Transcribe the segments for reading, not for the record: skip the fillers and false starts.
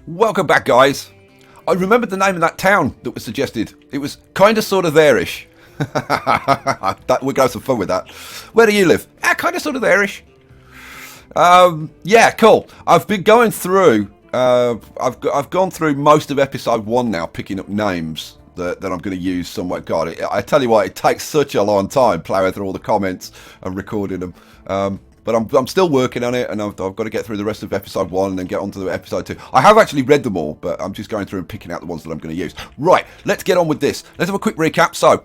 Welcome back, guys. I remembered the name of that town that was suggested. It was kind of sort of there-ish. We'll go have some fun with that. Where do you live? Kind of sort of there-ish. Yeah, cool. I've been going through. I've gone through most of episode 1 now, picking up names that I'm going to use somewhere. God, I tell you what, it takes such a long time plowing through all the comments and recording them. But I'm still working on it, and I've got to get through the rest of episode 1 and then get on to the episode 2. I have actually read them all, but I'm just going through and picking out the ones that I'm going to use. Right, let's get on with this. Let's have a quick recap. So,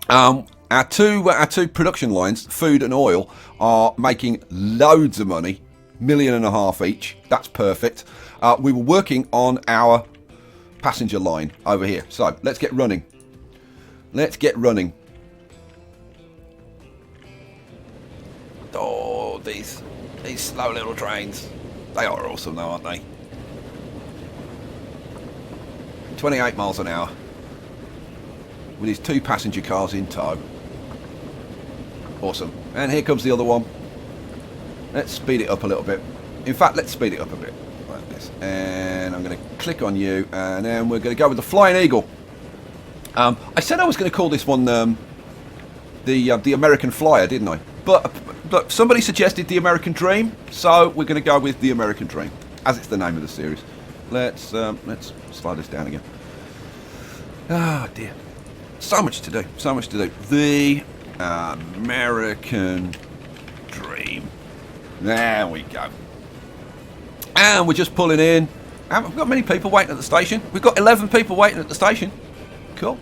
our two production lines, food and oil, are making loads of money, $1.5 million each. That's perfect. We were working on our passenger line over here. So let's get running. Oh, these slow little trains. They are awesome though, aren't they? 28 miles an hour. With his 2 passenger cars in tow. Awesome. And here comes the other one. Let's speed it up a little bit. In fact, let's speed it up a bit. Like this. And I'm going to click on you. And then we're going to go with the Flying Eagle. I said I was going to call this one the American Flyer, didn't I? But somebody suggested the American Dream. So we're going to go with the American Dream. As it's the name of the series. Let's slide this down again. Oh dear. So much to do. The American Dream. There we go. And we're just pulling in. Haven't we got many people waiting at the station? We've got 11 people waiting at the station. Cool.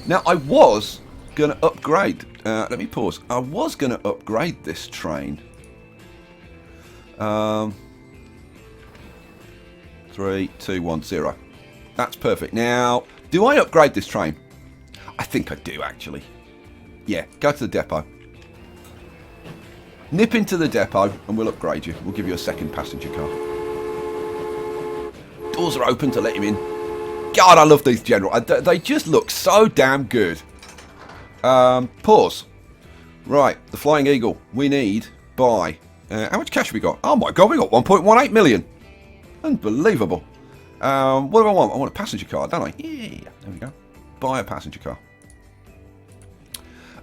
Now, I was going to upgrade. Let me pause. I was going to upgrade this train. 3, 2, 1, 0. That's perfect. Now, do I upgrade this train? I think I do, actually. Yeah, go to the depot. Nip into the depot and we'll upgrade you. We'll give you a second passenger car. Doors are open to let him in. God, I love these General. They just look so damn good. Pause. Right, the Flying Eagle. We need buy. How much cash have we got? Oh my God, we got 1.18 million. Unbelievable. What do I want? I want a passenger car, don't I? Yeah, there we go. Buy a passenger car.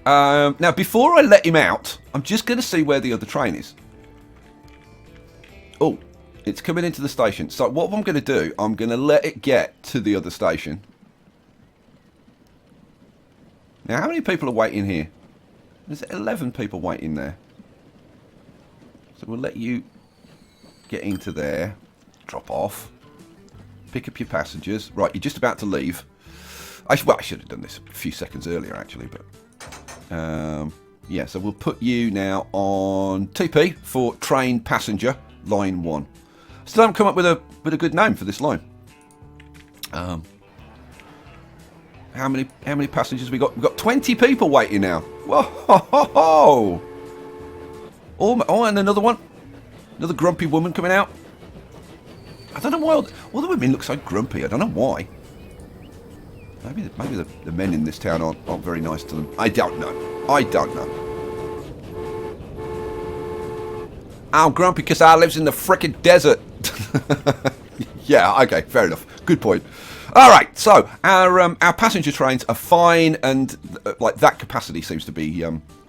Now, before I let him out, I'm just going to see where the other train is. Oh, it's coming into the station. So what I'm going to do, I'm going to let it get to the other station. Now, how many people are waiting here? There's 11 people waiting there. So we'll let you get into there. Drop off. Pick up your passengers. Right, you're just about to leave. I should have done this a few seconds earlier, actually, but... yeah, so we'll put you now on TP for train passenger line 1. Still haven't come up with a good name for this line. How many passengers we got? We've got 20 people waiting now. Whoa! Oh, and another one. Another grumpy woman coming out. I don't know why all the women look so grumpy. I don't know why. Maybe the men in this town aren't very nice to them. I don't know. I'm grumpy because I lives in the frickin' desert. Yeah, okay, fair enough. Good point. All right, so our passenger trains are fine, and like that capacity seems to be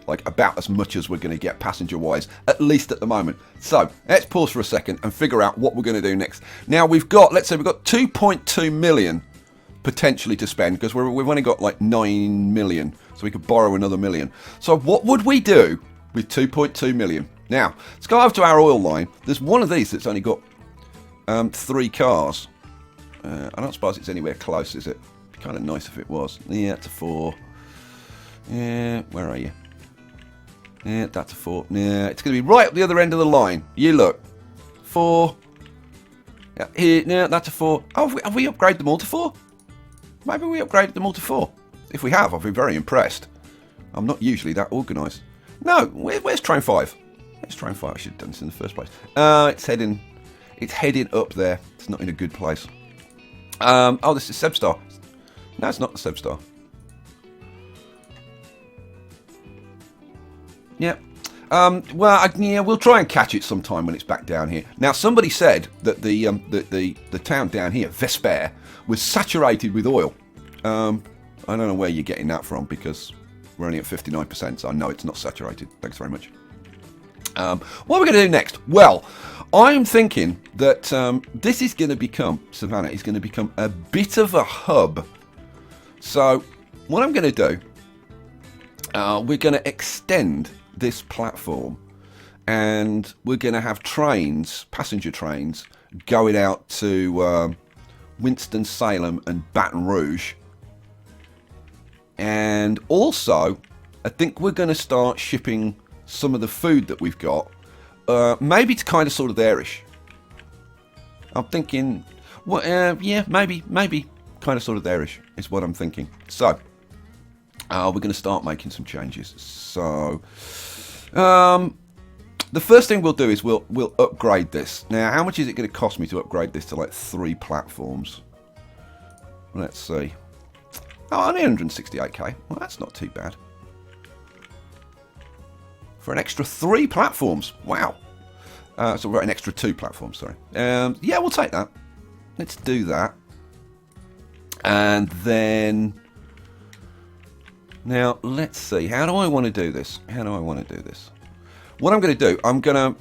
like about as much as we're going to get passenger-wise, at least at the moment. So let's pause for a second and figure out what we're going to do next. Now let's say we've got 2.2 million. Potentially to spend, because we've only got like 9 million, so we could borrow another million. So what would we do with 2.2 million? Now, let's go over to our oil line. There's one of these that's only got 3 cars. I don't suppose it's anywhere close, is it? It'd be kind of nice if it was. Yeah, that's a 4. Yeah, where are you? Yeah, that's a 4. Yeah, it's going to be right up the other end of the line. You look. 4. Yeah, here, yeah, that's a 4. Oh, have we upgraded them all to 4? Maybe we upgraded them all to 4. If we have, I've been very impressed. I'm not usually that organised. No, where's train 5? Where's train 5? I should have done this in the first place. It's heading up there. It's not in a good place. Oh, this is Sebstar. No, it's not the Sebstar. Yeah. Well, yeah, we'll try and catch it sometime when it's back down here. Now, somebody said that the town down here, Vesper, was saturated with oil. I don't know where you're getting that from because we're only at 59%, so I know it's not saturated. Thanks very much. What are we going to do next? Well, I'm thinking that this is going to become, Savannah is going to become a bit of a hub. So, what I'm going to do, we're going to extend this platform and we're going to have trains, passenger trains, going out to Winston-Salem and Baton Rouge. And also, I think we're going to start shipping some of the food that we've got, maybe to kind of sort of there-ish. I'm thinking, well, yeah, maybe kind of sort of there-ish is what I'm thinking. So, we're going to start making some changes. So, the first thing we'll do is we'll upgrade this. Now, how much is it going to cost me to upgrade this to like 3 platforms? Let's see. Oh, only 168k. Well, that's not too bad. For an extra 3 platforms. Wow. So we're at an extra 2 platforms, sorry. Yeah, we'll take that. Let's do that. And then... Now, let's see. How do I want to do this? What I'm going to do, I'm going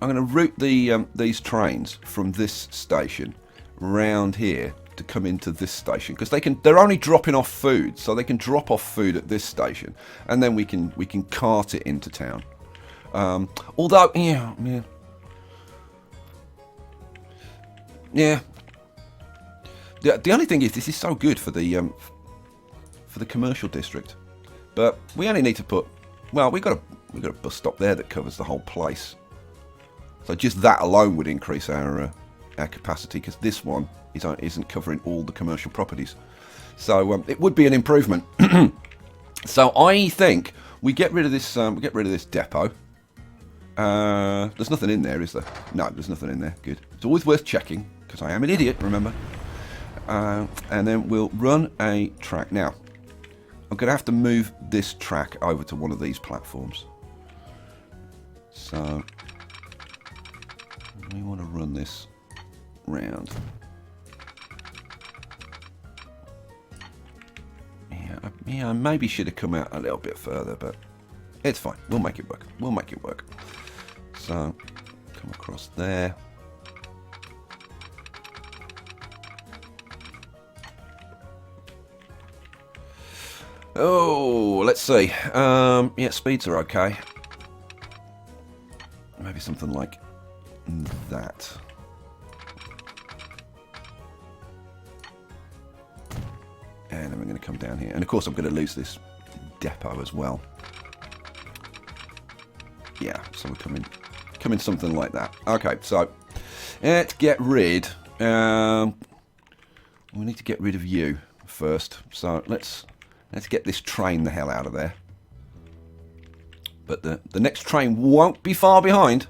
to route these trains from this station round here to come into this station because they're only dropping off food, so they can drop off food at this station, and then we can cart it into town. Although, yeah. The only thing is, this is so good for the commercial district, but we only need to put. Well, we got a bus stop there that covers the whole place, so just that alone would increase our capacity because this one isn't covering all the commercial properties. So it would be an improvement. So I think we get rid of this. We get rid of this depot. There's nothing in there, is there? No, there's nothing in there. Good. It's always worth checking because I am an idiot. Remember. And then we'll run a track. Now, I'm going to have to move this track over to one of these platforms. So we want to run this round. Yeah, I maybe should have come out a little bit further, but it's fine. We'll make it work. So come across there. Oh, let's see. Yeah, speeds are okay. Maybe something like that. And then we're going to come down here. And of course I'm going to lose this depot as well. Yeah, so we're coming something like that. Okay, so let's get rid. We need to get rid of you first. So let's get this train the hell out of there. But the next train won't be far behind.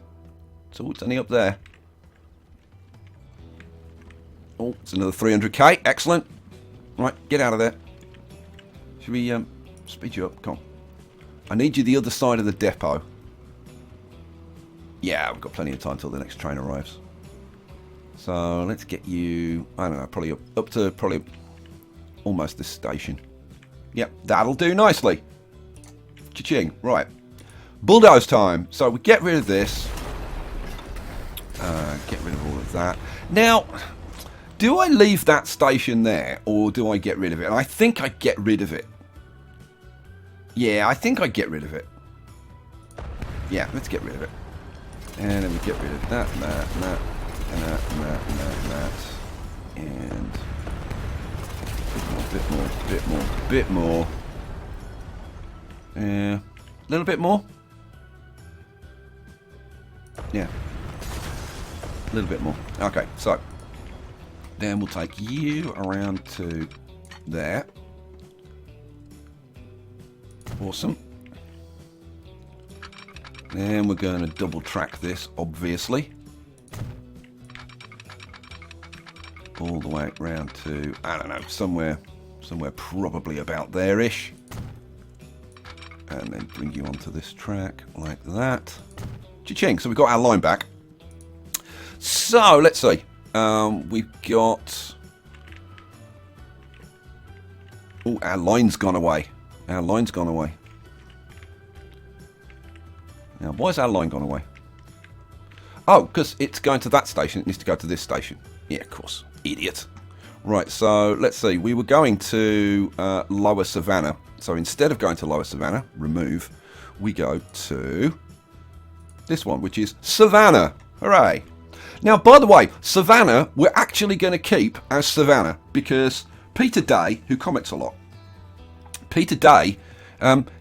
So it's only up there. Oh, it's another 300k. Excellent. Right, get out of there. Should we speed you up? Come on. I need you the other side of the depot. Yeah, we've got plenty of time till the next train arrives. So let's get you, I don't know, probably up to probably almost this station. Yep, that'll do nicely. Cha-ching. Right. Bulldoze time. So we get rid of this. Get rid of all of that. Now, do I leave that station there or do I get rid of it? And I think I get rid of it. Yeah, I think I get rid of it. Yeah, let's get rid of it. And then we get rid of that, and that, and that, and that, and that, and that, and that. And bit more. Yeah, a little bit more. Yeah, a little bit more. Okay, so then we'll take you around to there. Awesome. Then we're going to double track this, obviously. All the way around to, I don't know, somewhere probably about there-ish. and then bring you onto this track like that. Cha-ching! So we've got our line back. So let's see. We've got. Oh, our line's gone away. Our line's gone away. Now, why has our line gone away? Oh, because it's going to that station. It needs to go to this station. Yeah, of course. Idiot. Right, so let's see. We were going to Lower Savannah. So instead of going to Lower Savannah, remove, we go to this one, which is Savannah. Hooray. Now, by the way, Savannah, we're actually going to keep as Savannah because Peter Day, who comments a lot, Peter Day,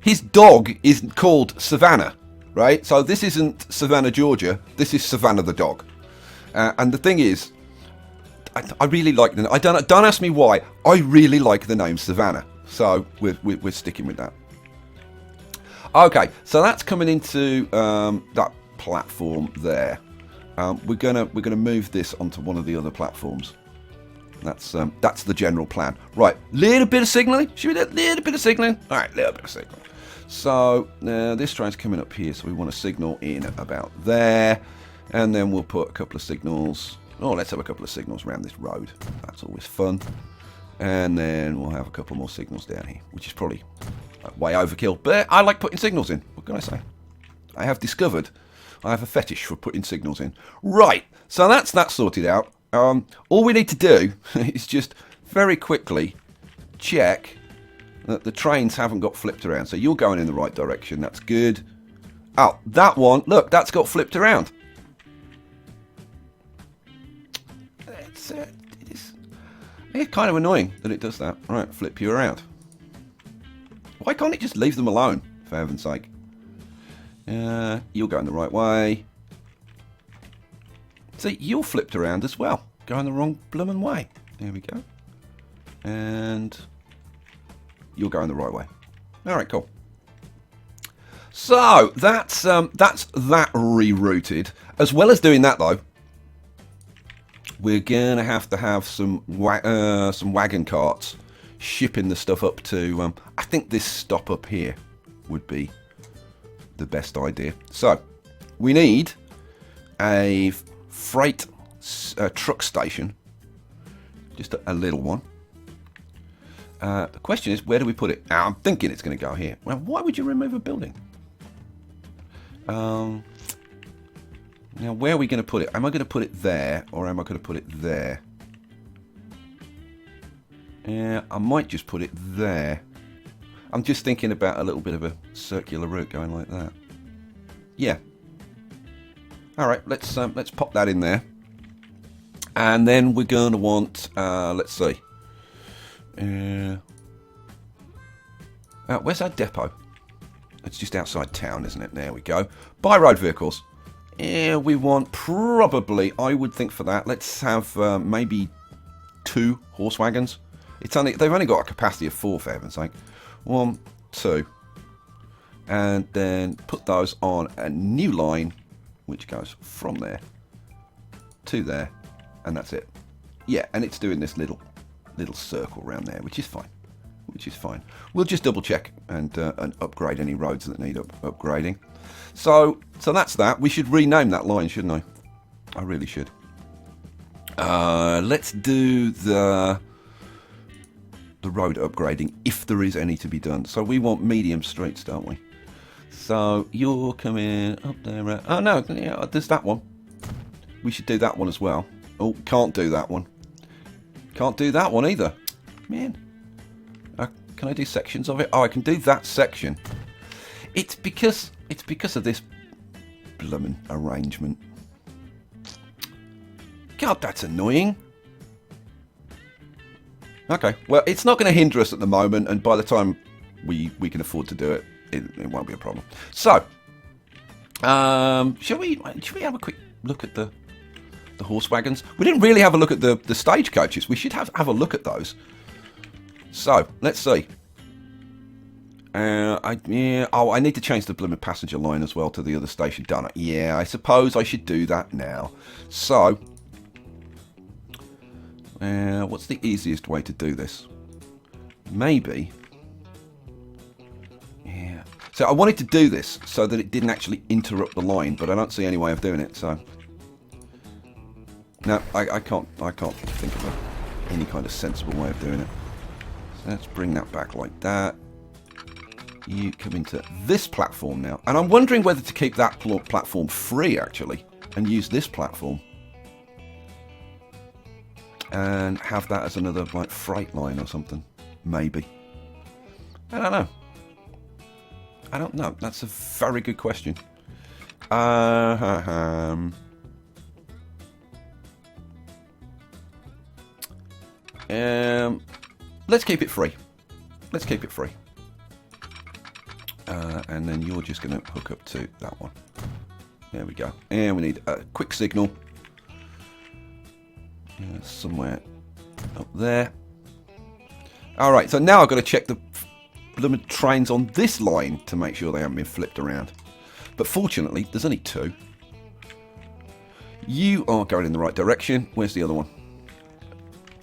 his dog is called Savannah. Right, so this isn't Savannah, Georgia. This is Savannah the dog, and the thing is, I really like the. Don't ask me why. I really like the name Savannah, so we're sticking with that. Okay, so that's coming into that platform there. We're gonna move this onto one of the other platforms. That's the general plan. Right, little bit of signaling. Should we do a little bit of signaling? All right, little bit of signaling. So this train's coming up here, so we want to signal in about there, and then we'll put a couple of signals. Oh, let's have a couple of signals around this road. That's always fun. And then we'll have a couple more signals down here, which is probably way overkill, but I like putting signals in. What can I say? I have discovered I have a fetish for putting signals in. Right, so that's that sorted out. All we need to do is just very quickly check that the trains haven't got flipped around. So you're going in the right direction. That's good. Oh, that one. Look, that's got flipped around. It's kind of annoying that it does that. Right, flip you around. Why can't it just leave them alone, for heaven's sake? You're going the right way. See, you're flipped around as well. Going the wrong bloomin' way. There we go. And you're going the right way. All right, cool. So that's that rerouted. As well as doing that, though, we're gonna have to have some wagon carts shipping the stuff up to. I think this stop up here would be the best idea. So we need a freight truck station, just a little one. The question is, where do we put it? Now, I'm thinking it's going to go here. Well, why would you remove a building? Now, where are we going to put it? Am I going to put it there, or am I going to put it there? Yeah, I might just put it there. I'm just thinking about a little bit of a circular route going like that. Yeah. All right, let's pop that in there, and then we're going to want. Let's see. Where's our depot? It's just outside town, isn't it? There we go. By road vehicles. Yeah, we want probably, I would think for that, let's have maybe 2 horse wagons. They've only got a capacity of 4, for heaven's sake. 1, 2. And then put those on a new line, which goes from there to there, and that's it. Yeah, and it's doing this little circle around there, which is fine. We'll just double check and upgrade any roads that need upgrading. So that's that. We should rename that line, shouldn't I? I really should. Let's do the road upgrading if there is any to be done. So we want medium streets, don't we? So you're coming up there. Oh no, yeah, there's that one. We should do that one as well. Oh, can't do that one. Can't do that one either. Man. Can I do sections of it? Oh, I can do that section. It's because of this bloomin' arrangement. God, that's annoying. Okay, well, it's not going to hinder us at the moment, and by the time we can afford to do it, it won't be a problem. So, should we have a quick look at the horse wagons? We didn't really have a look at the stagecoaches. We should have a look at those. So, let's see. I need to change the blooming passenger line as well to the other station, don't I? Yeah, I suppose I should do that now. So, what's the easiest way to do this? Maybe. Yeah. So I wanted to do this so that it didn't actually interrupt the line, but I don't see any way of doing it. So no, I can't think of any kind of sensible way of doing it. So let's bring that back like that. You come into this platform now, and I'm wondering whether to keep that platform free actually, and use this platform, and have that as another like freight line or something. Maybe. I don't know. I don't know. That's a very good question. Let's keep it free. Let's keep it free. And then you're just going to hook up to that one. There we go. And we need a quick signal. Somewhere up there. Alright, so now I've got to check the blooming trains on this line to make sure they haven't been flipped around. But fortunately, there's only two. You are going in the right direction. Where's the other one?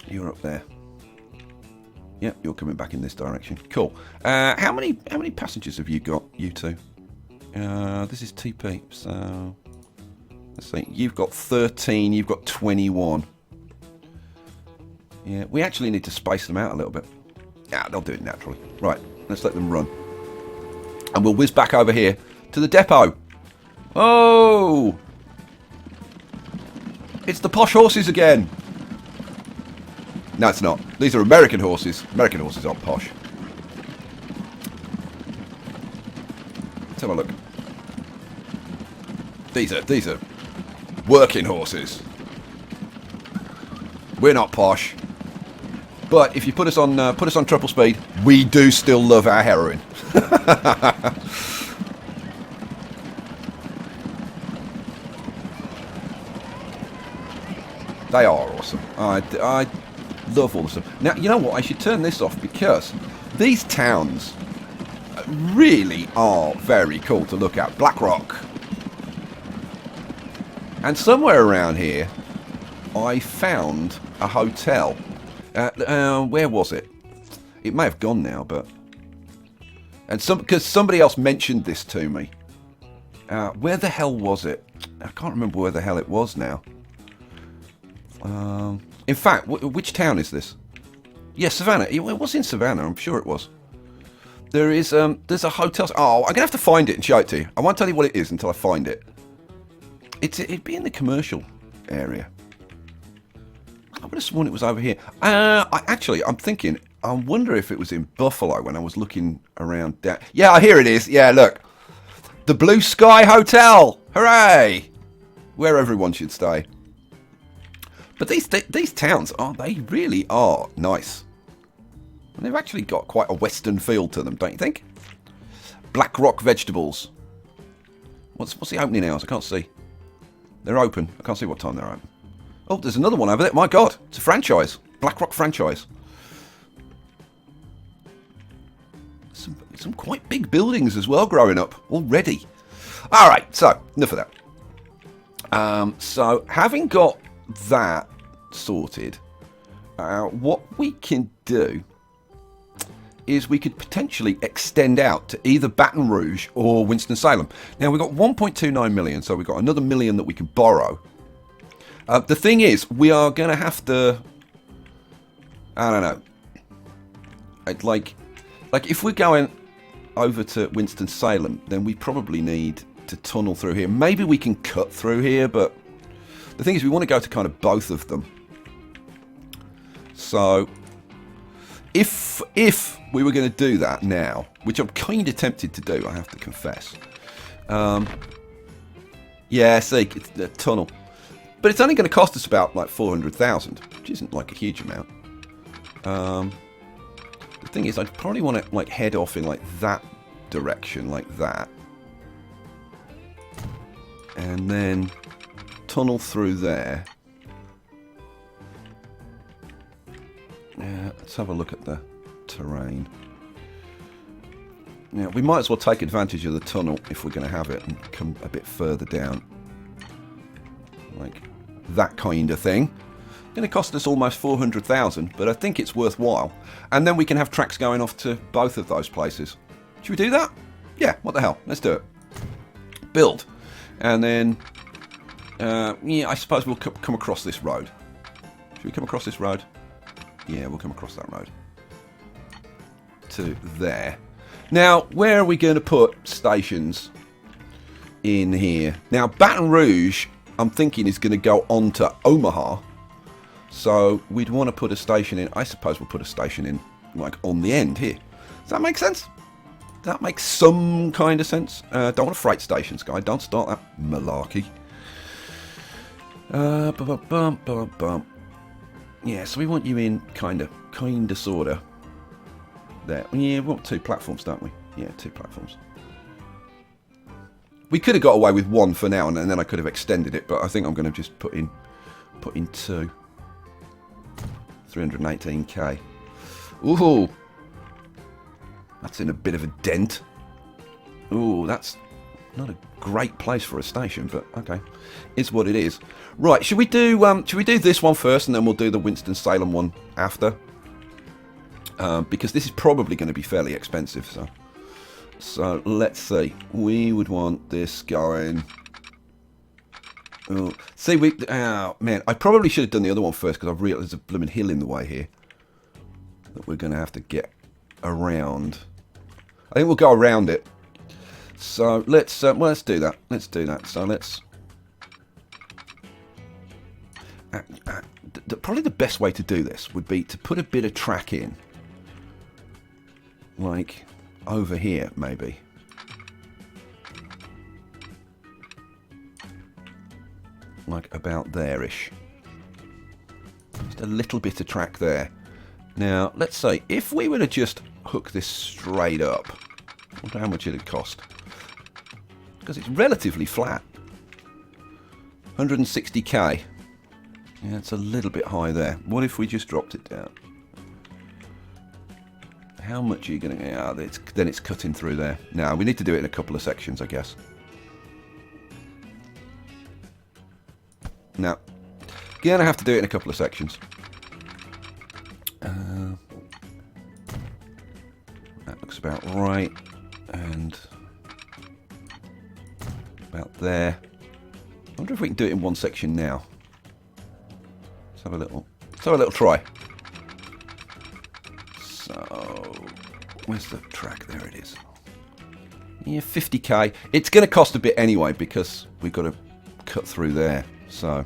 You're up there. Yep, you're coming back in this direction. Cool. How many passengers have you got, you two? This is TP, so let's see. You've got 13, you've got 21. Yeah, we actually need to space them out a little bit. Yeah, they'll do it naturally. Right, let's let them run. And we'll whiz back over here to the depot. Oh! It's the posh horses again. No, it's not. These are American horses. American horses aren't posh. Let's have a look. These are working horses. We're not posh. But if you put us on triple speed, we do still love our heroin. They are awesome. I love all the stuff. Now, you know what? I should turn this off because these towns really are very cool to look at. Blackrock. And somewhere around here, I found a hotel. Where was it? It may have gone now, but... because somebody else mentioned this to me. Where the hell was it? I can't remember where the hell it was now. In fact, which town is this? Yeah, Savannah. It was in Savannah, I'm sure it was. There's a hotel... Oh, I'm going to have to find it and show it to you. I won't tell you what it is until I find it. It'd be in the commercial area. I would have sworn it was over here. I'm thinking, I wonder if it was in Buffalo when I was looking around down. Yeah, here it is. Yeah, look. The Blue Skye Hotel. Hooray! Where everyone should stay. But these towns, they really are nice. And they've actually got quite a western feel to them, don't you think? Blackrock Vegetables. What's the opening hours? I can't see. They're open. I can't see what time they're open. Oh, there's another one over there. My God, it's a franchise. Blackrock franchise. Some quite big buildings as well growing up already. All right, so enough of that. So having got that sorted, what we can do is we could potentially extend out to either Baton Rouge or Winston-Salem. Now, we've got 1.29 million, so we've got another million that we can borrow. The thing is, we are going to have to... I don't know. Like if we're going over to Winston-Salem, then we probably need to tunnel through here. Maybe we can cut through here, but the thing is, we want to go to kind of both of them. So, if we were going to do that now, which I'm kind of tempted to do, I have to confess. Yeah, see, it's the tunnel. But it's only going to cost us about like 400,000, which isn't like a huge amount. The thing is, I'd probably want to like head off in like that direction, like that. And then tunnel through there. Yeah, let's have a look at the terrain. Now, we might as well take advantage of the tunnel if we're going to have it and come a bit further down. Like that kind of thing. Going to cost us almost 400,000, but I think it's worthwhile. And then we can have tracks going off to both of those places. Should we do that? Yeah, what the hell? Let's do it. Build. And then, yeah, I suppose we'll come across this road. Should we come across this road? Yeah, we'll come across that road. To there. Now, where are we going to put stations in here? Now, Baton Rouge, I'm thinking, is going to go on to Omaha. So, we'd want to put a station in. I suppose we'll put a station in, like, on the end here. Does that make sense? That makes some kind of sense. Don't want a freight station, Skye. Don't start that malarkey. Yeah, so we want you in kind of, sorta. There. Yeah, we want 2 platforms, don't we? Yeah, 2 platforms. We could have got away with 1 for now, and then I could have extended it, but I think I'm going to just put in 2. 318k. Ooh. That's in a bit of a dent. Ooh, that's not a great place for a station, but okay. It's what it is. Right, should we do this one first, and then we'll do the Winston-Salem one after? Because this is probably going to be fairly expensive, so let's see. We would want this going. Oh, see, man, I probably should have done the other one first because I've realised there's a blooming hill in the way here that we're going to have to get around. I think we'll go around it. So let's do that. Let's do that. So let's. Probably the best way to do this would be to put a bit of track in. Like over here, maybe. Like about there-ish. Just a little bit of track there. Now, let's say, if we were to just hook this straight up, I wonder how much it'd cost. Because it's relatively flat. 160k. Yeah, it's a little bit high there. What if we just dropped it down? How much are you going to... Yeah, then it's cutting through there. Now, we need to do it in a couple of sections, I guess. Now, going to have to do it in a couple of sections. That looks about right. And about there. I wonder if we can do it in one section now. Let's have a little try. So, where's the track? There it is. Yeah, 50k. It's going to cost a bit anyway because we've got to cut through there. So,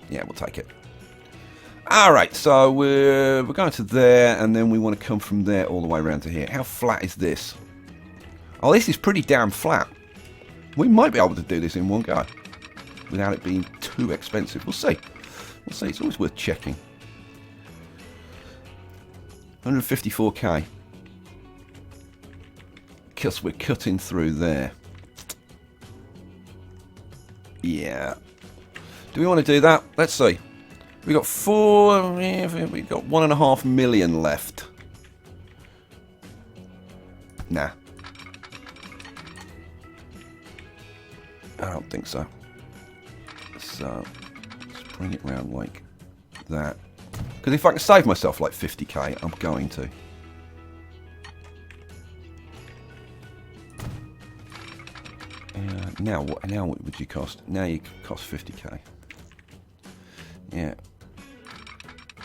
yeah, we'll take it. Alright, so we're going to there, and then we want to come from there all the way around to here. How flat is this? Oh, this is pretty damn flat. We might be able to do this in one go without it being too expensive. We'll see. We'll see. It's always worth checking. 154k. Because we're cutting through there. Yeah. Do we want to do that? Let's see. We got 1.5 million left. Nah. I don't think so. So, let's bring it round like that. Because if I can save myself like 50k, I'm going to. Now what would you cost? Now you cost 50k. Yeah.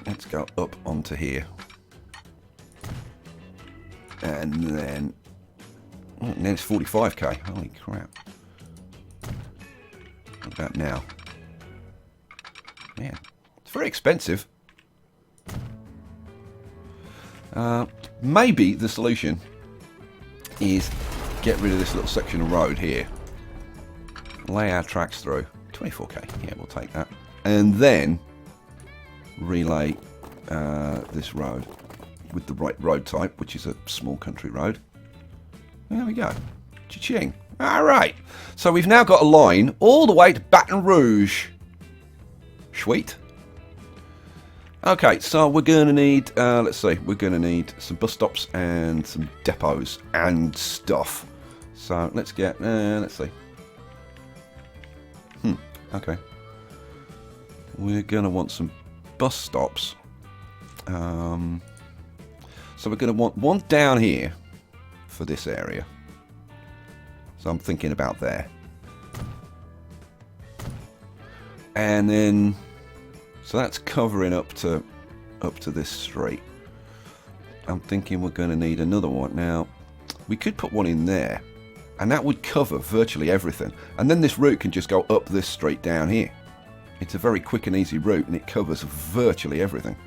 Let's go up onto here. And then it's 45k. Holy crap. What about now? Man, it's very expensive. Maybe the solution is get rid of this little section of road here. Lay our tracks through. 24k. Yeah, we'll take that. And then relay this road with the right road type, which is a small country road. There we go. Cha-ching. Alright. So we've now got a line all the way to Baton Rouge. Sweet. Okay, so we're going to need, let's see, we're going to need some bus stops and some depots and stuff. So let's get, let's see. Okay. We're going to want some bus stops. So we're going to want one down here for this area. So I'm thinking about there. And then, so that's covering up to this street. I'm thinking we're going to need another one. Now, we could put one in there, and that would cover virtually everything. And then this route can just go up this street down here. It's a very quick and easy route, and it covers virtually everything.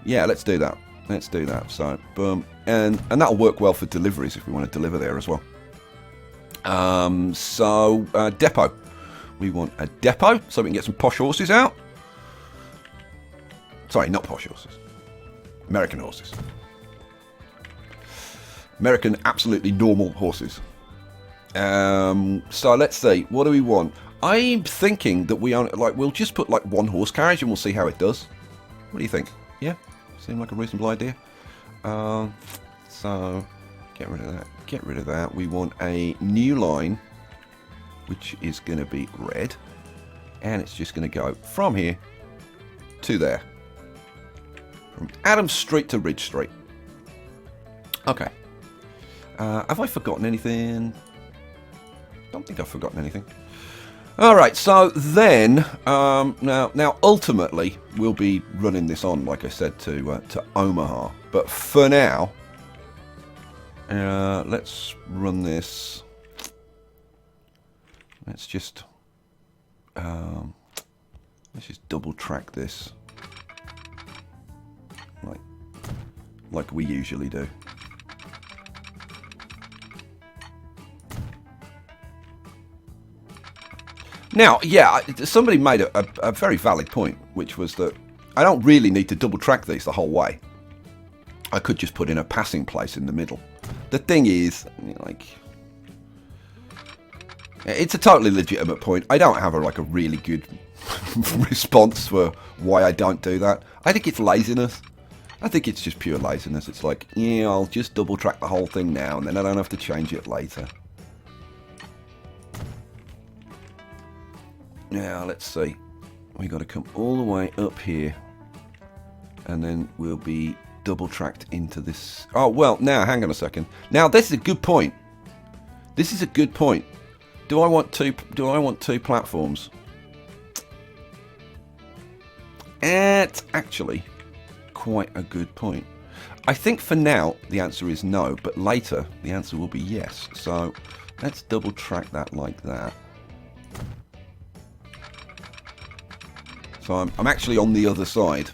Yeah, let's do that. Let's do that. So, boom. And that'll work well for deliveries if we want to deliver there as well. Depot. We want a depot so we can get some posh horses out. Sorry, not posh horses. American horses. American, absolutely normal horses. So let's see. What do we want? I'm thinking that we'll just put like one horse carriage and we'll see how it does. What do you think? Yeah? Seem like a reasonable idea. So get rid of that. Get rid of that. We want a new line, which is going to be red, and it's just going to go from here to there, from Adams Street to Ridge Street. Okay. Have I forgotten anything? Don't think I've forgotten anything. All right. So then, now ultimately we'll be running this on, like I said, to Omaha. But for now, let's run this. Let's just double track this, like we usually do. Now, yeah, somebody made a very valid point, which was that I don't really need to double track these the whole way. I could just put in a passing place in the middle. The thing is, like, it's a totally legitimate point. I don't have a really good response for why I don't do that. I think it's laziness. I think it's just pure laziness. It's like, yeah, I'll just double track the whole thing now and then I don't have to change it later. Now, let's see. We got to come all the way up here and then we'll be double tracked into this. Oh, well, now, hang on a second. Now, this is a good point. This is a good point. Do I want two platforms? It's actually quite a good point. I think for now the answer is no, but later the answer will be yes. So let's double track that like that. So I'm actually on the other side.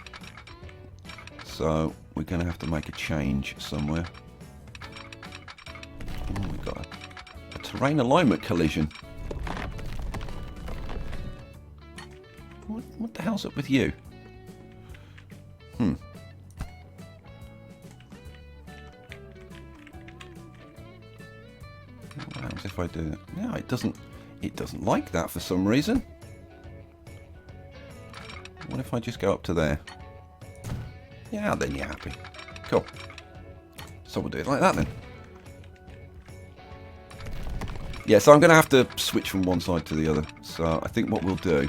So we're going to have to make a change somewhere. Oh, we've got a terrain alignment collision. What the hell's up with you? What happens if I do that? No, it doesn't like that for some reason. What if I just go up to there? Yeah, then you're happy. Cool. So we'll do it like that then. Yeah, so I'm going to have to switch from one side to the other. So I think what we'll do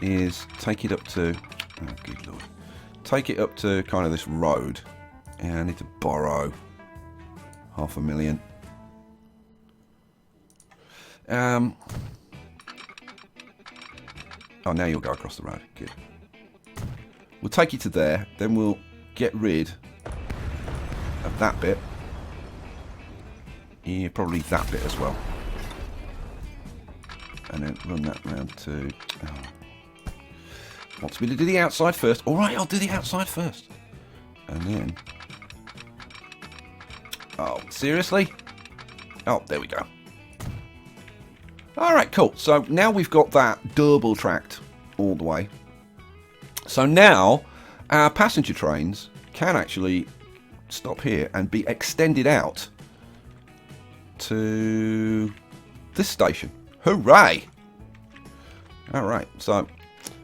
is take it up to... Oh, good lord. Take it up to kind of this road. And I need to borrow $500,000. Oh, now you'll go across the road. Good. We'll take you to there. Then we'll get rid of that bit. Yeah, probably that bit as well. And then run that round to... Oh. Wants me to do the outside first. Alright, I'll do the outside first. And then... Oh, seriously? Oh, there we go. Alright, cool. So now we've got that double tracked all the way. So now our passenger trains can actually stop here and be extended out to this station. Hooray! Alright, so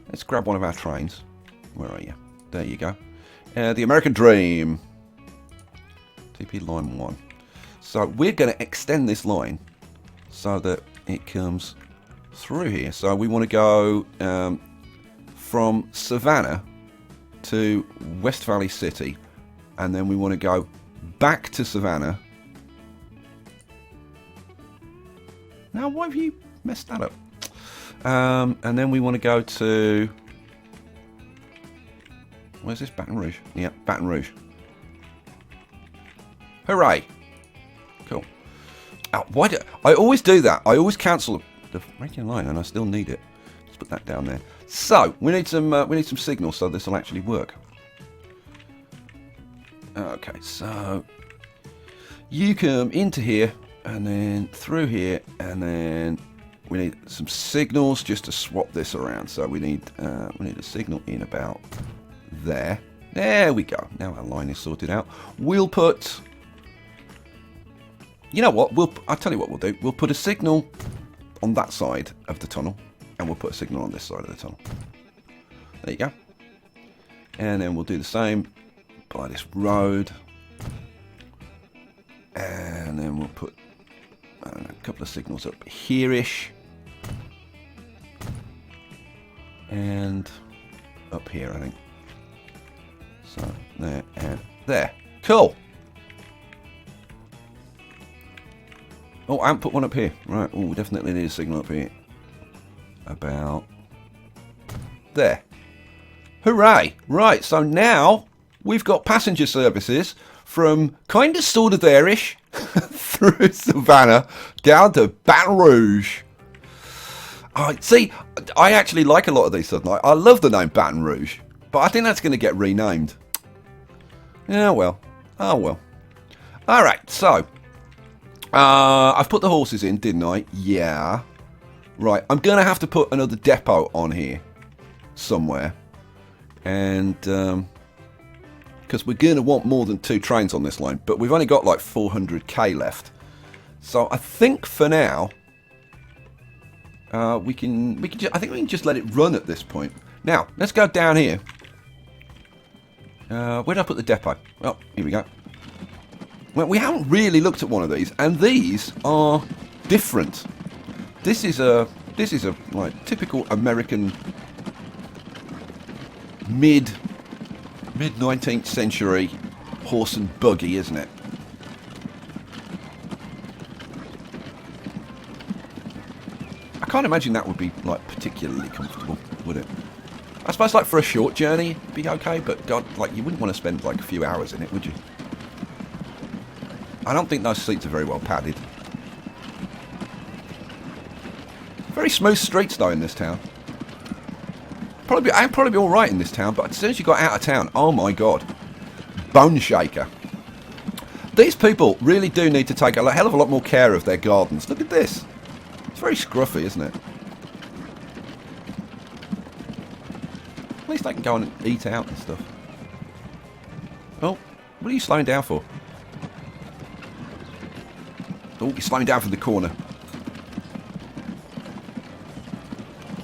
let's grab one of our trains. Where are you? There you go. The American Dream. TP line 1. So we're going to extend this line so that it comes through here. So we want to go from Savannah to West Valley City, and then we want to go back to Savannah Now, why have you messed that up? And then we want to go to... Where's this? Baton Rouge. Yeah, Baton Rouge. Hooray! Cool. Why do I always do that? I always cancel the regular line, and I still need it. Let's put that down there. So we need some signal, so this will actually work. Okay, so you come into here, and then through here, and then we need some signals just to swap this around. So we need a signal in about there. There we go. Now our line is sorted out. We'll put. You know what? I'll tell you what we'll do. We'll put a signal on that side of the tunnel, and we'll put a signal on this side of the tunnel. There you go. And then we'll do the same by this road, and then we'll put I don't know, a couple of signals up here-ish, and up here, I think. So there and there. Cool. Oh, I haven't put one up here. Right, oh, we definitely need a signal up here. About there. Hooray! Right, so now we've got passenger services from kind of sort of there-ish through Savannah down to Baton Rouge. See, I actually like a lot of these stuff. I love the name Baton Rouge, but I think that's going to get renamed. Yeah, well. Oh, well. All right, so I've put the horses in, didn't I? Yeah. Right, I'm going to have to put another depot on here somewhere. And because we're going to want more than 2 trains on this line, but we've only got like 400k left. So I think for now, I think we can just let it run at this point. Now, let's go down here. Where did I put the depot? Oh, here we go. Well, we haven't really looked at one of these, and these are different. This is a like typical American mid 19th century horse and buggy, isn't it? I can't imagine that would be like particularly comfortable, would it? I suppose like for a short journey it'd be okay, but God, like you wouldn't want to spend like a few hours in it, would you? I don't think those seats are very well padded. Very smooth streets though in this town. I'd probably be all right in this town, but as soon as you got out of town, oh my God, bone shaker. These people really do need to take a hell of a lot more care of their gardens. Look at this. It's very scruffy, isn't it? At least they can go and eat out and stuff. Oh, what are you slowing down for? Oh, you're slowing down for the corner.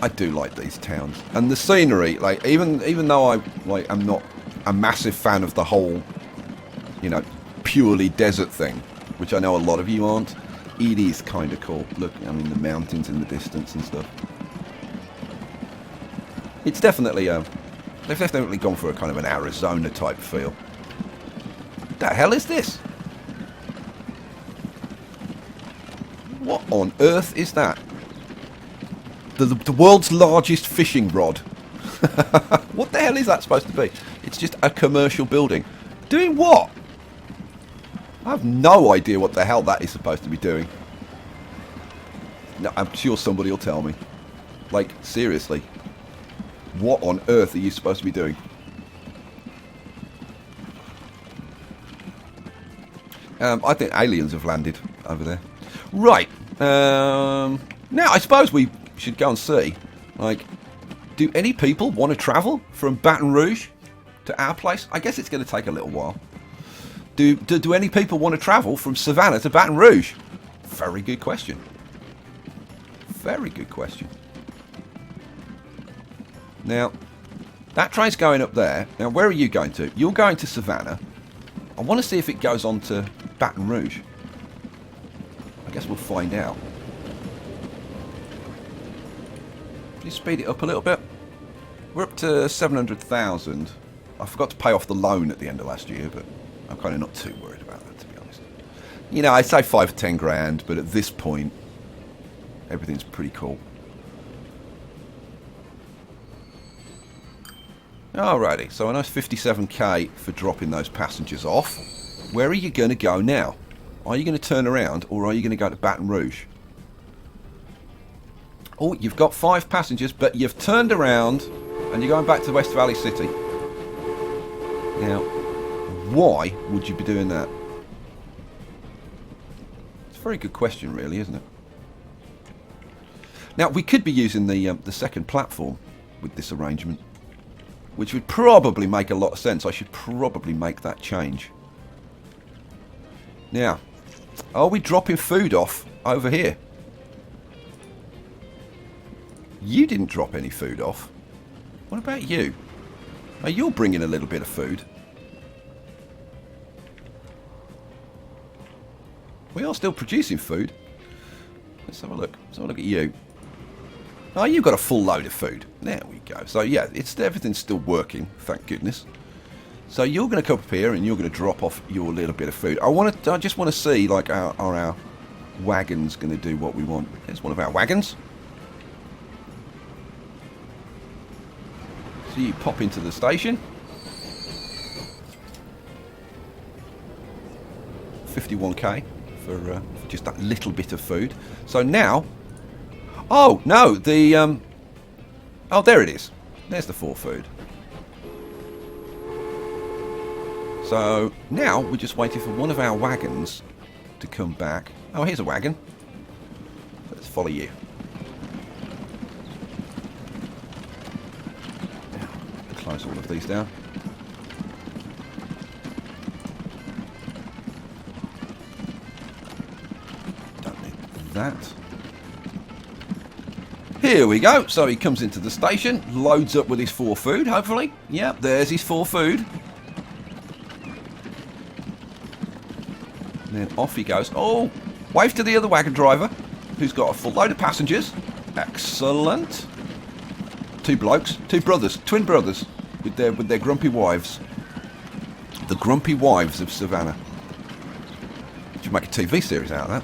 I do like these towns and the scenery. Like even though I'm not a massive fan of the whole, you know, purely desert thing, which I know a lot of you aren't. It is kind of cool. Look, I mean the mountains in the distance and stuff. It's definitely they've definitely gone for a kind of an Arizona type feel. What the hell is this? What on earth is that? The world's largest fishing rod. What the hell is that supposed to be? It's just a commercial building. Doing what? I have no idea what the hell that is supposed to be doing. No, I'm sure somebody will tell me. Like, seriously. What on earth are you supposed to be doing? I think aliens have landed over there. Right. Now, I suppose we should go and see. Like, do any people want to travel from Baton Rouge to our place? I guess it's going to take a little while. Do any people want to travel from Savannah to Baton Rouge? Very good question. Very good question. Now, that train's going up there. Now, where are you going to? You're going to Savannah. I want to see if it goes on to Baton Rouge. I guess we'll find out. Can you speed it up a little bit? We're up to 700,000. I forgot to pay off the loan at the end of last year, but I'm kind of not too worried about that, to be honest. You know, I say 5 or 10 grand, but at this point, everything's pretty cool. Alrighty, so a nice 57k for dropping those passengers off. Where are you going to go now? Are you going to turn around, or are you going to go to Baton Rouge? Oh, you've got 5 passengers, but you've turned around and you're going back to West Valley City. Now, why would you be doing that? It's a very good question, really, isn't it? Now, we could be using the second platform with this arrangement, which would probably make a lot of sense. I should probably make that change. Now, are we dropping food off over here? You didn't drop any food off. What about you? Oh, you're bringing a little bit of food. We are still producing food. Let's have a look. Let's have a look at you. Oh, you've got a full load of food. There we go. So yeah, everything's still working, thank goodness. So you're going to come up here and you're going to drop off your little bit of food. I just want to see, like, are our wagons going to do what we want? There's one of our wagons. So you pop into the station. 51k for just that little bit of food. So now, oh no, oh, there it is. There's the 4 food. So now we're just waiting for one of our wagons to come back. Oh, here's a wagon. Let's follow you. Close all of these down. Don't need that. Here we go. So he comes into the station, loads up with his 4 food, hopefully. Yep, there's his 4 food. And then off he goes. Oh, wave to the other wagon driver, who's got a full load of passengers. Excellent. 2 blokes, 2 brothers, twin brothers, with their grumpy wives. The grumpy wives of Savannah. Should make a TV series out of that.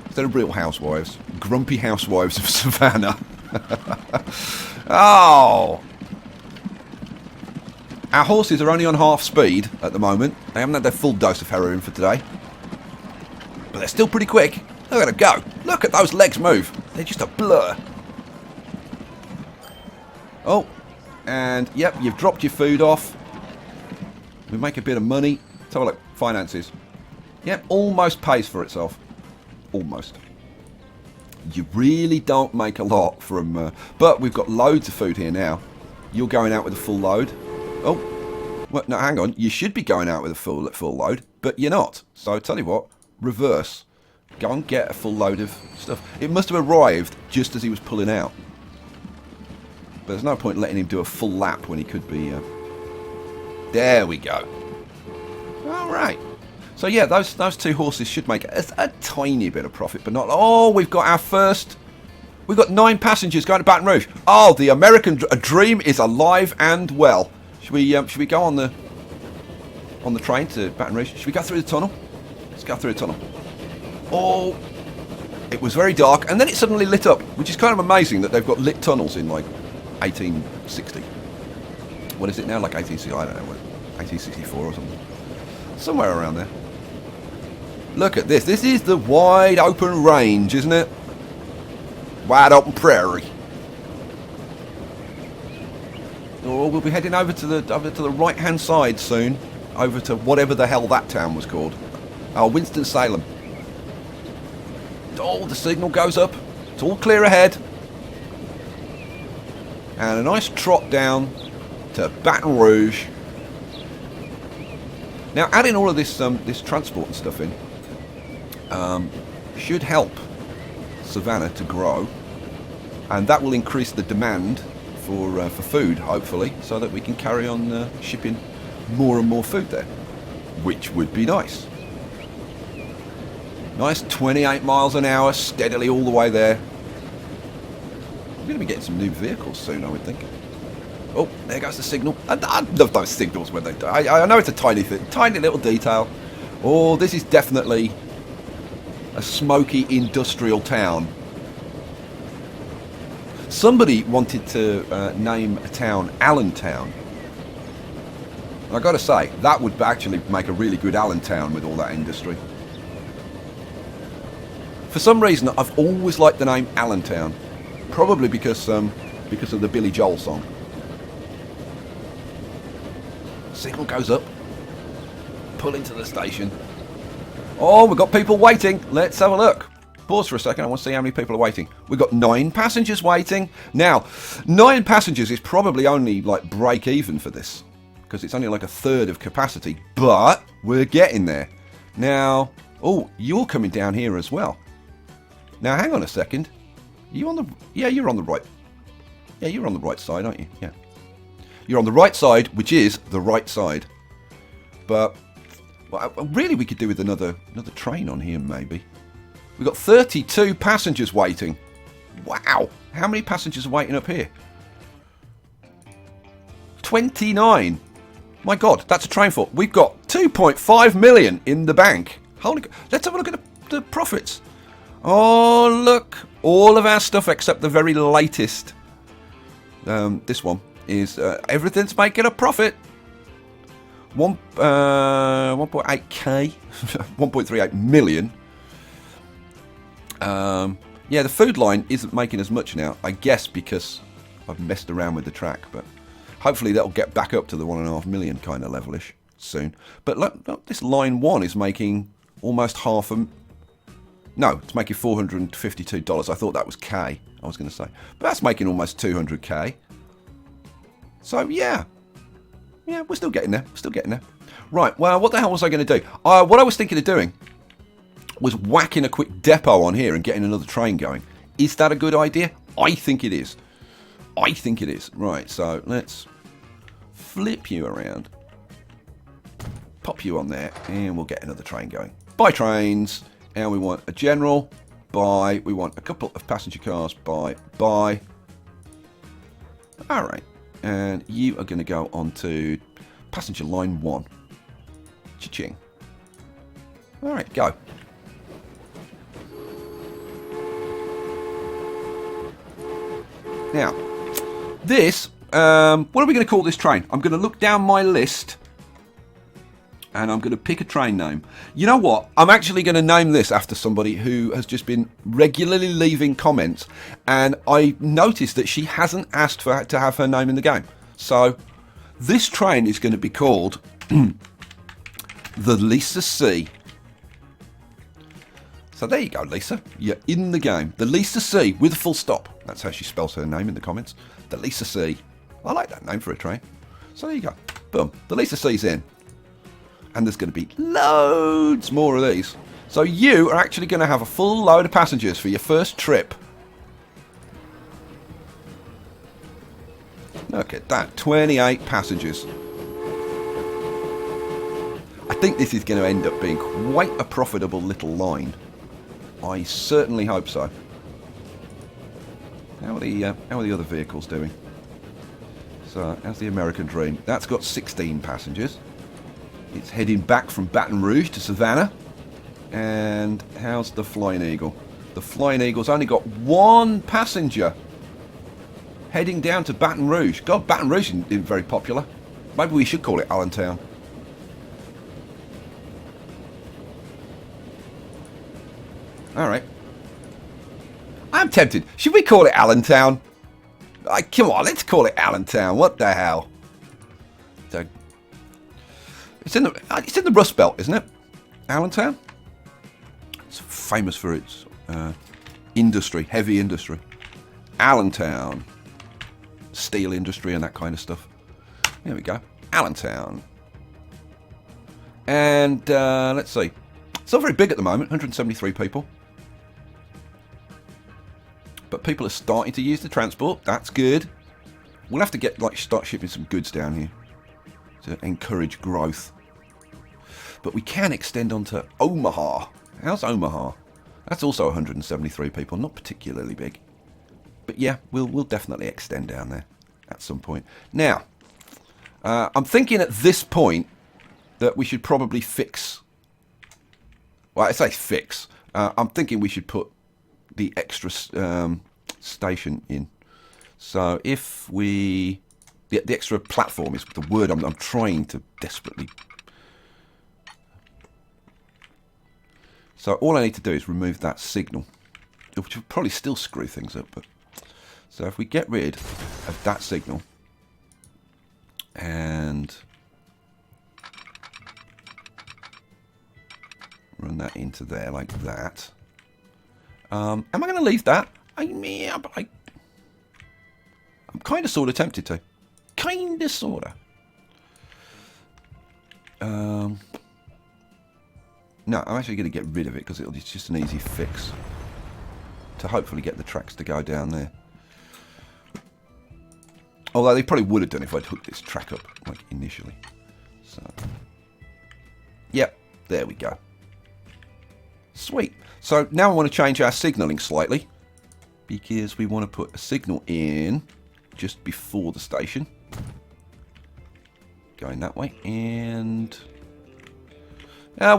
Instead of Real Housewives, Grumpy Housewives of Savannah. Oh! Our horses are only on half speed at the moment. They haven't had their full dose of heroin for today. But they're still pretty quick. Look at them go. Look at those legs move. They're just a blur. Oh, and yep, you've dropped your food off. We make a bit of money. Let's have a look. Finances. Yep, almost pays for itself. Almost. You really don't make a lot from... but we've got loads of food here now. You're going out with a full load. Oh, well, no, hang on. You should be going out with a full load, but you're not. So I tell you what, reverse. Go and get a full load of stuff. It must have arrived just as he was pulling out. But there's no point letting him do a full lap when he could be... There we go. All right. So yeah, those 2 horses should make a tiny bit of profit, but not... Oh, we've got our first... We've got 9 passengers going to Baton Rouge. Oh, the American dream is alive and well. Should we go on the train to Baton Rouge? Should we go through the tunnel? Let's go through the tunnel. Oh, it was very dark, and then it suddenly lit up, which is kind of amazing that they've got lit tunnels in, like, 1860. What is it now? Like 1860? I don't know. 1864 or something. Somewhere around there. Look at this. This is the wide open range, isn't it? Wide open prairie. Oh, we'll be heading over to the right-hand side soon. Over to whatever the hell that town was called. Oh, Winston-Salem. Oh, the signal goes up. It's all clear ahead. And a nice trot down to Baton Rouge. Now, adding all of this this transport and stuff in should help Savannah to grow, and that will increase the demand for food, hopefully, so that we can carry on shipping more and more food there, which would be nice. Nice 28 miles an hour, steadily all the way there. We're going to be getting some new vehicles soon, I would think. Oh, there goes the signal. I love those signals when they do. I know it's a tiny little detail. Oh, this is definitely a smoky industrial town. Somebody wanted to name a town Allentown. I got to say, that would actually make a really good Allentown with all that industry. For some reason, I've always liked the name Allentown. Probably because of the Billy Joel song. Signal goes up. Pull into the station. Oh, we've got people waiting. Let's have a look. Pause for a second. I want to see how many people are waiting. We've got 9 passengers waiting. Now, 9 passengers is probably only like break even for this, because it's only like a third of capacity, but we're getting there. Now, oh, you're coming down here as well. Now, hang on a second. Are you on the... Yeah, you're on the right. Yeah, you're on the right side, aren't you? Yeah. You're on the right side, which is the right side. But, well, really, we could do with another train on here, maybe. We've got 32 passengers waiting. Wow. How many passengers are waiting up here? 29. My God, that's a train fault. We've got 2.5 million in the bank. Holy God. Let's have a look at the profits. Oh, look. All of our stuff except the very latest. This one is everything's making a profit. 1.8k. 1.38 million. Yeah, the food line isn't making as much now, I guess because I've messed around with the track, but hopefully that'll get back up to the 1.5 million kind of levelish soon. But look, this line 1 is making almost half a... No, it's making $452. I thought that was K, I was going to say. But that's making almost 200k. So, yeah. Yeah, we're still getting there. We're still getting there. Right, well, what the hell was I going to do? What I was thinking of doing was whacking a quick depot on here and getting another train going. Is that a good idea? I think it is. I think it is. Right, so let's flip you around. Pop you on there, and we'll get another train going. Buy trains, and we want a general, buy. We want a couple of passenger cars, buy. Alright, and you are going to go on to passenger line 1. Cha-ching. Alright, go. Now, this, what are we going to call this train? I'm going to look down my list and I'm going to pick a train name. You know what? I'm actually going to name this after somebody who has just been regularly leaving comments, and I noticed that she hasn't asked for to have her name in the game. So, this train is going to be called the Lisa C. So there you go, Lisa. You're in the game. The Lisa C with a full stop. That's how she spells her name in the comments. The Lisa C. I like that name for a train. So there you go. Boom. The Lisa C's in. And there's going to be loads more of these. So you are actually going to have a full load of passengers for your first trip. Look at that. 28 passengers. I think this is going to end up being quite a profitable little line. I certainly hope so. How are the other vehicles doing? So, how's the American Dream? That's got 16 passengers. It's heading back from Baton Rouge to Savannah. And how's the Flying Eagle? The Flying Eagle's only got 1 passenger heading down to Baton Rouge. God, Baton Rouge isn't very popular. Maybe we should call it Allentown. Alright. I'm tempted. Should we call it Allentown? Come on, let's call it Allentown. What the hell? So, it's in the Rust Belt, isn't it? Allentown? It's famous for its industry, heavy industry. Allentown. Steel industry and that kind of stuff. There we go. Allentown. And let's see. It's not very big at the moment, 173 people. But people are starting to use the transport. That's good. We'll have to start shipping some goods down here to encourage growth. But we can extend onto Omaha. How's Omaha? That's also 173 people, not particularly big. But yeah, we'll definitely extend down there at some point. Now, I'm thinking at this point that we should probably fix... Well, I say fix. I'm thinking we should put the extra station in. So if we... The extra platform is the word I'm trying to desperately... So all I need to do is remove that signal, which will probably still screw things up. But so if we get rid of that signal and run that into there like that. Am I going to leave that? I'm kind of sort of tempted to. Kind of sort of. No, I'm actually going to get rid of it because it's just an easy fix to hopefully get the tracks to go down there. Although they probably would have done if I'd hooked this track up like initially. So, yep, there we go. Sweet. So now I want to change our signalling slightly because we want to put a signal in just before the station. Going that way, and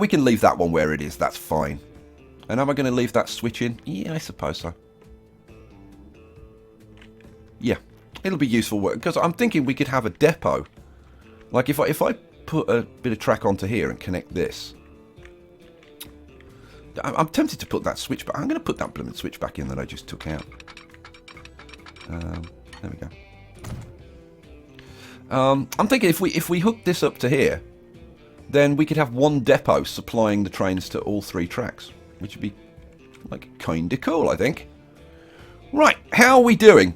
we can leave that one where it is. That's fine. And am I going to leave that switch in? Yeah, I suppose so. Yeah, it'll be useful work because I'm thinking we could have a depot. Like if I put a bit of track onto here and connect this. I'm tempted to put that switch back. I'm going to put that blooming switch back in that I just took out. There we go. I'm thinking if we hook this up to here, then we could have one depot supplying the trains to all 3 tracks, which would be like kind of cool, I think. Right, how are we doing?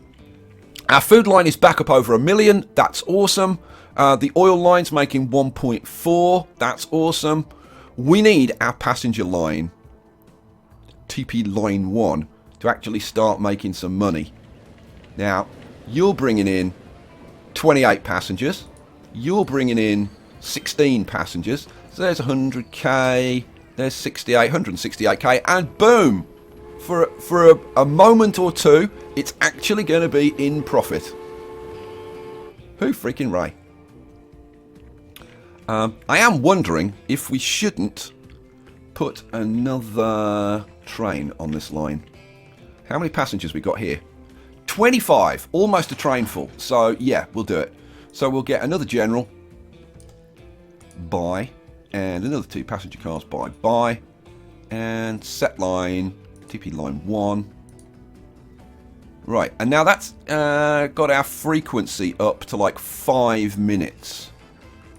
Our food line is back up over 1 million. That's awesome. The oil line's making 1.4. That's awesome. We need our passenger line, TP line 1, to actually start making some money. Now, you're bringing in 28 passengers. You're bringing in 16 passengers. So there's 100k. There's 68, 168k, and boom! For a moment or two, it's actually going to be in profit. Who freaking Ray? I am wondering if we shouldn't put another train on this line. How many passengers we got here? 25, almost a train full. So yeah, we'll do it. So we'll get another general, buy, and another 2 passenger cars, buy, and set line, TP line 1. Right, and now that's got our frequency up to like 5 minutes,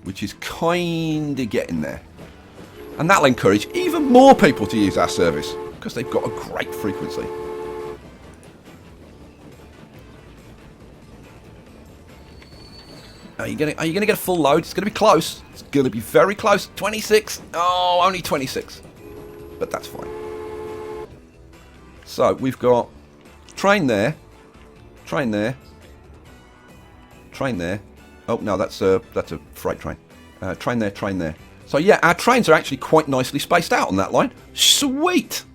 which is kind of getting there. And that'll encourage even more people to use our service because they've got a great frequency. Are you gonna get a full load? It's gonna be close. It's gonna be very close. 26. Oh, only 26. But that's fine. So we've got train there, train there, train there. Oh no, that's a freight train. Train there, train there. So yeah, our trains are actually quite nicely spaced out on that line. Sweet.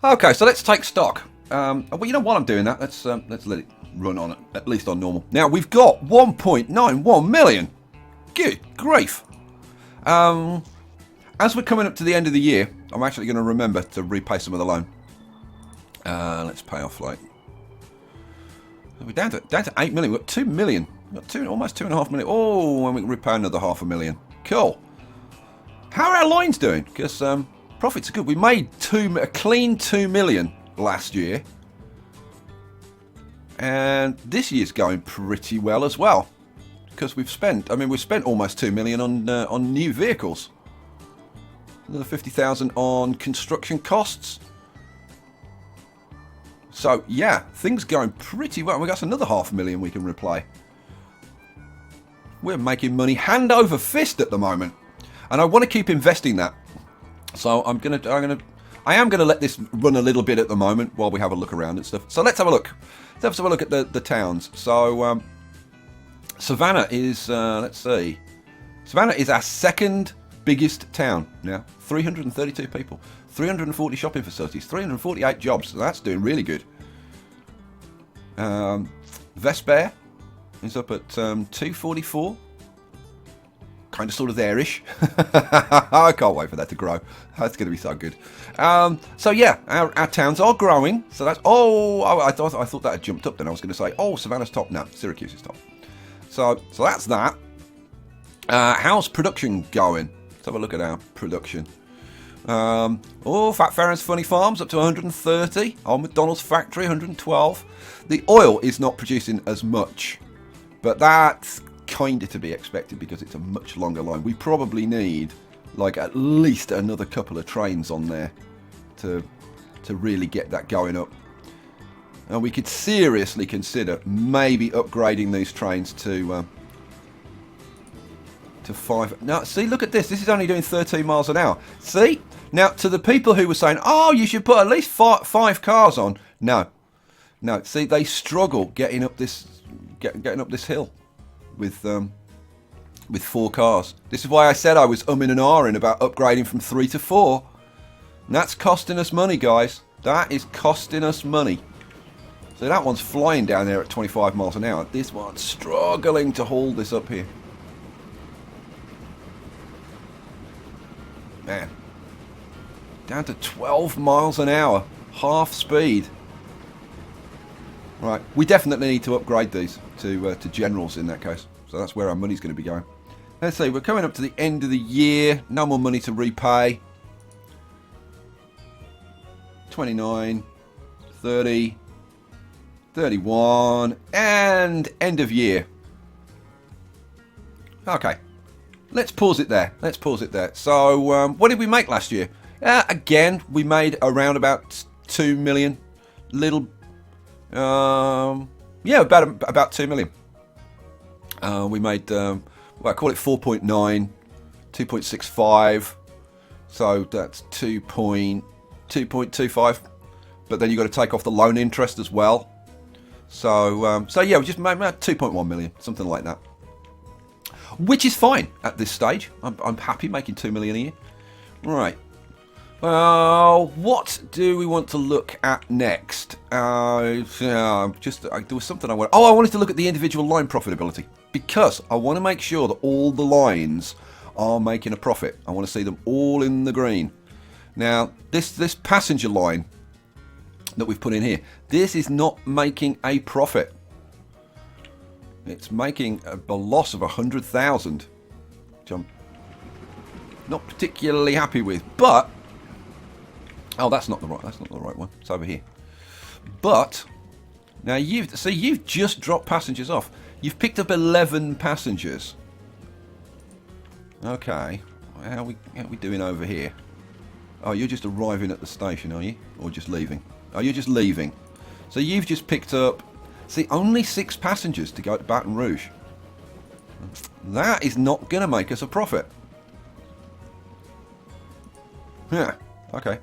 Okay, so let's take stock. Well, you know, while I'm doing that, let's let it run on at least on normal. Now we've got 1.91 million. Good grief. As we're coming up to the end of the year, I'm actually going to remember to repay some of the loan. Let's pay off like we're down to 8 million. We've got 2 million. We've got almost 2.5 million. Oh, and we can repay another 500,000. Cool. How are our lines doing? Because profits are good. We made a clean 2 million last year. And this year's going pretty well as well, because we've spent almost 2 million on new vehicles. Another 50,000 on construction costs. So yeah, things going pretty well. We got another 500,000 we can repay. We're making money hand over fist at the moment, and I want to keep investing that. So I am gonna let this run a little bit at the moment while we have a look around and stuff. So let's have a look. Let's have a look at the towns. So Savannah is let's see. Savannah is our second biggest town now. 332 people, 340 shopping facilities, 348 jobs. So that's doing really good. Vesper is up at 244. kind of sort of there-ish. I can't wait for that to grow. That's going to be so good. So yeah, our towns are growing. So that's I thought that had jumped up. Then I was going to say, oh, Savannah's top. No, Syracuse is top. So that's that. How's production going? Let's have a look at our production. Fat Farron's Funny Farms up to 130. Old McDonald's Factory 112. The oil is not producing as much, but that's kind of to be expected because it's a much longer line. We probably need like at least another couple of trains on there to really get that going up. And we could seriously consider maybe upgrading these trains to 5. Now, see, look at this. This is only doing 13 miles an hour. See? Now, to the people who were saying, oh, you should put at least 5 cars on. No. See, they struggle getting up this hill with 4 cars. This is why I said I was umming and ahhing about upgrading from 3 to 4. And that's costing us money, guys. That is costing us money. So that one's flying down there at 25 miles an hour. This one's struggling to hold this up here. Man. Down to 12 miles an hour. Half speed. Right. We definitely need to upgrade these to generals in that case. So that's where our money's going to be going. Let's see. We're coming up to the end of the year. No more money to repay. 29. 30. 31. And end of year. Okay. Let's pause it there. So, what did we make last year? Again, we made around about 2 million. Little, yeah, about 2 million. We made, I call it 4.9, 2.65. So that's 2.25. But then you've got to take off the loan interest as well. So yeah, we just made about 2.1 million, something like that. Which is fine at this stage. I'm happy making 2 million a year. Right. What do we want to look at next? There was something I wanted. I wanted to look at the individual line profitability because I want to make sure that all the lines are making a profit. I want to see them all in the green. Now, this passenger line that we've put in here, this is not making a profit. It's making a loss of 100,000, which I'm not particularly happy with. But that's not the right one. It's over here. But now you've just dropped passengers off. You've picked up 11 passengers. Okay, how are we doing over here? Oh, you're just arriving at the station, are you, or just leaving? Oh, you're just leaving. So you've just picked up. See, only 6 passengers to go to Baton Rouge. That is not going to make us a profit. Yeah, okay.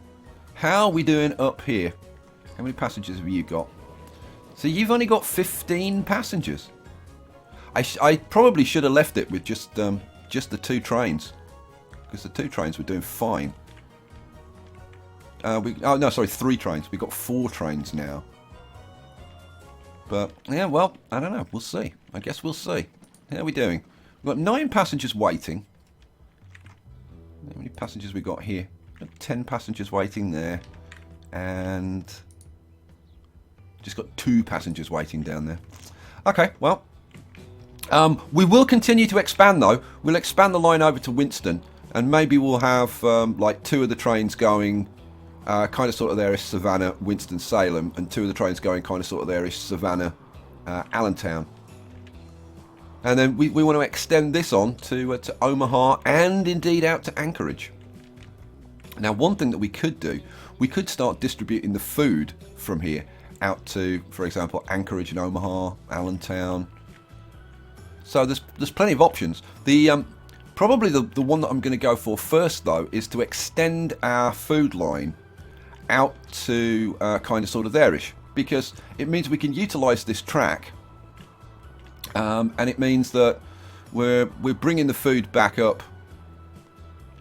How are we doing up here? How many passengers have you got? So you've only got 15 passengers. I probably should have left it with just the 2 trains. Because the 2 trains were doing fine. 3 trains. We've got 4 trains now. But, yeah, well, I don't know. We'll see. I guess we'll see. How are we doing? We've got 9 passengers waiting. How many passengers we got here? Got 10 passengers waiting there. And just got 2 passengers waiting down there. Okay, well. We will continue to expand, though. We'll expand the line over to Winston. And maybe we'll have, 2 of the trains going... kind of sort of there is Savannah, Winston-Salem, and 2 of the trains going kind of sort of there is Savannah, Allentown. And then we want to extend this on to Omaha and indeed out to Anchorage. Now, one thing that we could do, we could start distributing the food from here out to, for example, Anchorage and Omaha, Allentown. So there's plenty of options. Probably the one that I'm going to go for first, though, is to extend our food line out to kind of sort of there-ish, because it means we can utilise this track, and it means that we're bringing the food back up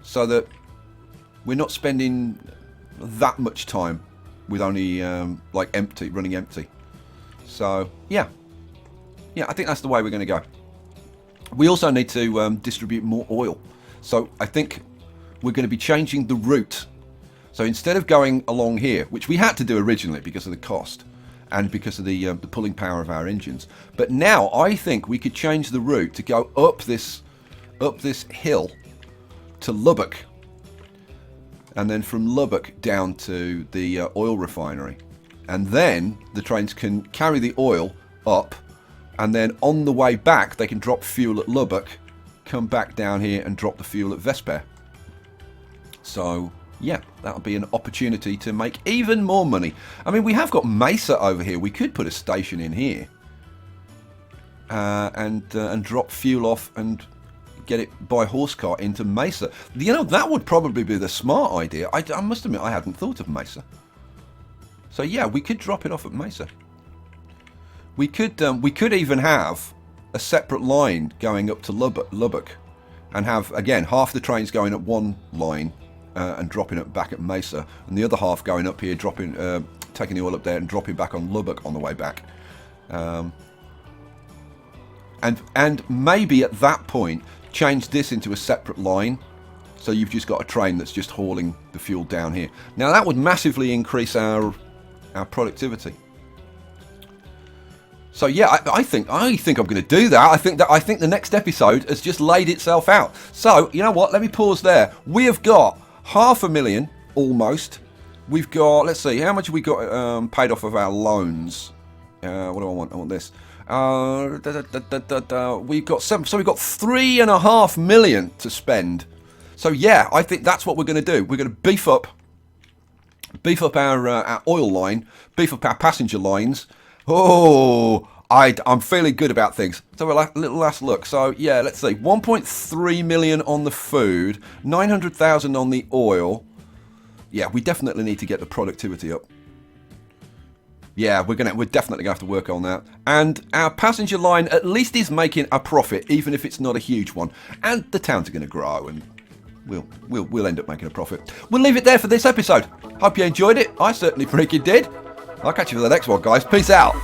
so that we're not spending that much time with only running empty. So yeah, I think that's the way we're going to go. We also need to distribute more oil. So I think we're going to be changing the route. So instead of going along here, which we had to do originally because of the cost and because of the pulling power of our engines, but now I think we could change the route to go up this hill to Lubbock, and then from Lubbock down to the oil refinery, and then the trains can carry the oil up, and then on the way back they can drop fuel at Lubbock, come back down here and drop the fuel at Vesper. So yeah, that'll be an opportunity to make even more money. I mean, we have got Mesa over here. We could put a station in here and drop fuel off and get it by horse cart into Mesa. You know, that would probably be the smart idea. I must admit, I hadn't thought of Mesa. So yeah, we could drop it off at Mesa. We could even have a separate line going up to Lubbock, and have again half the trains going up one line and dropping it back at Mesa, and the other half going up here, dropping, taking the oil up there and dropping back on Lubbock on the way back. And maybe at that point change this into a separate line, so you've just got a train that's just hauling the fuel down here. Now that would massively increase our productivity. So yeah, I think I'm going to do that. I think the next episode has just laid itself out. So you know what? Let me pause there. We have got 500,000 almost. We've got, let's see, how much have we got paid off of our loans? What do I want? I want this. We've got so we've got 3.5 million to spend. So yeah, I think that's what we're going to do. We're going to beef up our oil line, beef up our passenger lines. Oh, I'm feeling good about things. So a little last look. So yeah, let's see, 1.3 million on the food, 900,000 on the oil. Yeah, we definitely need to get the productivity up. Yeah, we're definitely gonna have to work on that. And our passenger line at least is making a profit, even if it's not a huge one. And the towns are going to grow, and we'll end up making a profit. We'll leave it there for this episode. Hope you enjoyed it. I certainly freaking did. I'll catch you for the next one, guys. Peace out.